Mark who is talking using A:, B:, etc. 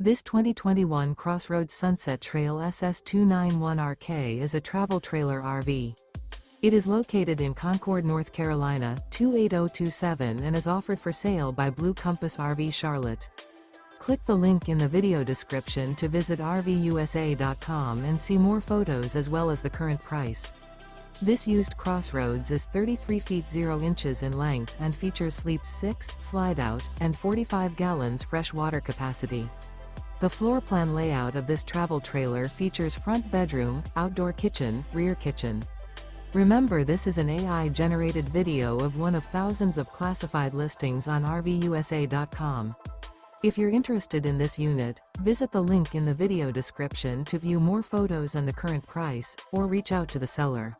A: This 2021 CrossRoads Sunset Trail SS291RK is a travel trailer RV. It is located in Concord, North Carolina, 28027 and is offered for sale by Blue Compass RV Charlotte. Click the link in the video description to visit RVUSA.com and see more photos as well as the current price. This used CrossRoads is 33 feet 0 inches in length and features sleep 6, Slideout, and 45 gallons fresh water capacity. The floor plan layout of this travel trailer features front bedroom, outdoor kitchen, rear kitchen. Remember, this is an AI-generated video of one of thousands of classified listings on RVUSA.com. If you're interested in this unit, visit the link in the video description to view more photos and the current price, or reach out to the seller.